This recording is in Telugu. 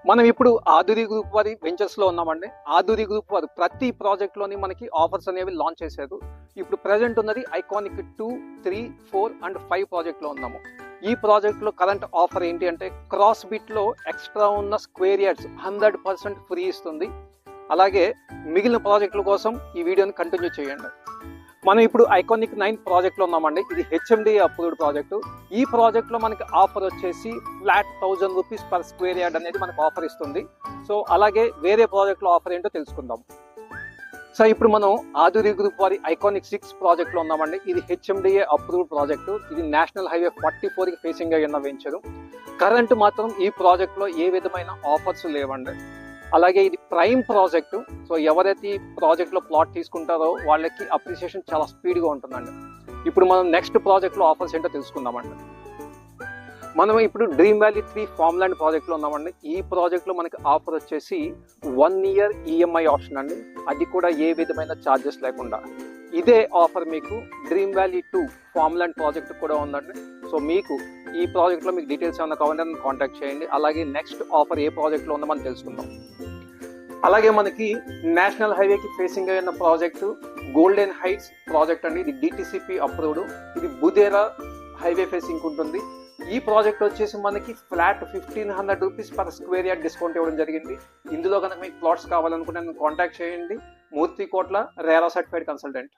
మనం ఇప్పుడు ఆధురి గ్రూప్ వారి వెంచర్స్ లో ఉన్నామండి. ఆధురి గ్రూప్ వారు ప్రతి ప్రాజెక్ట్ లోని మనకి ఆఫర్స్ అనేవి లాంచ్ చేశారు. ఇప్పుడు ప్రెసెంట్ ఉన్నది ఐకానిక్ 2, 3, 4 అండ్ 5 ప్రాజెక్ట్ లో ఉన్నాము. ఈ ప్రాజెక్ట్ లో కరెంట్ ఆఫర్ ఏంటి అంటే క్రాస్ బిట్ లో ఎక్స్ట్రా ఉన్న స్క్వేర్ యార్డ్స్ 100% ఫ్రీ ఇస్తుంది. అలాగే మిగిలిన ప్రాజెక్టుల కోసం ఈ వీడియోని కంటిన్యూ చేయండి. మనం ఇప్పుడు ఐకానిక్ 9 ప్రాజెక్ట్ లో ఉన్నామండి. ఇది HMDA అప్రూవ్డ్ ప్రాజెక్టు. ఈ ప్రాజెక్ట్ లో మనకి ఆఫర్ వచ్చేసి flat 1000 rupees per square yard అనేది మనకు ఆఫర్ ఇస్తుంది. సో అలాగే వేరే ప్రాజెక్ట్ లో ఆఫర్ ఏంటో తెలుసుకుందాం. సో ఇప్పుడు మనం ఆధురి గ్రూప్ వారి ఐకానిక్ 6 ప్రాజెక్ట్ లో ఉన్నామండి. ఇది HMDA అప్రూవ్డ్ ప్రాజెక్టు. ఇది నేషనల్ హైవే 44 కి ఫేసింగ్ అయ్యి ఉన్న వెంచరు. కరెంట్ మాత్రం ఈ ప్రాజెక్ట్ లో ఏ విధమైన ఆఫర్స్ లేవండి. అలాగే ఇది ప్రైమ్ ప్రాజెక్టు. సో ఎవరైతే ఈ ప్రాజెక్ట్ లో ప్లాట్ తీసుకుంటారో వాళ్ళకి అప్రిసియేషన్ చాలా స్పీడ్ గా ఉంటుందండి. ఇప్పుడు మనం నెక్స్ట్ ప్రాజెక్ట్ లో ఆఫర్స్ ఏంటో తెలుసుకుందామండి. మనం ఇప్పుడు dream valley 3 farm land project లో ఉన్నామండి. ఈ ప్రాజెక్ట్ లో మనకి ఆఫర్ వచ్చేసి 1 year EMI ఆప్షన్ అండి. అది కూడా ఏ విధమైన ఛార్జెస్ లేకుండా. ఇదే ఆఫర్ మీకు dream valley 2 farm land project కూడా ఉందండి. సో మీకు ఈ ప్రాజెక్ట్ లో మీకు డీటెయిల్స్ ఏమైనా కావాలంటే నన్ను కాంటాక్ట్ చేయండి. అలాగే నెక్స్ట్ ఆఫర్ ఏ ప్రాజెక్ట్ లో ఉందో మనం తెలుసుకుందాం. అలాగే మనకి నేషనల్ హైవేకి ఫేసింగ్ అయిన ప్రాజెక్టు గోల్డెన్ హైట్స్ ప్రాజెక్ట్ అండి. ఇది DTCP అప్రూవ్డ్. ఇది బుదేరా హైవే ఫేసింగ్ ఉంటుంది. ఈ ప్రాజెక్ట్ వచ్చేసి మనకి flat 1500 rupees per square yard discount ఇవ్వడం జరిగింది. ఇందులో కనుక మీకు ప్లాట్స్ కావాలనుకుంటే నన్ను కాంటాక్ట్ చేయండి. మూర్తి కోట్ల రేరా సర్టిఫైడ్ కన్సల్టెంట్.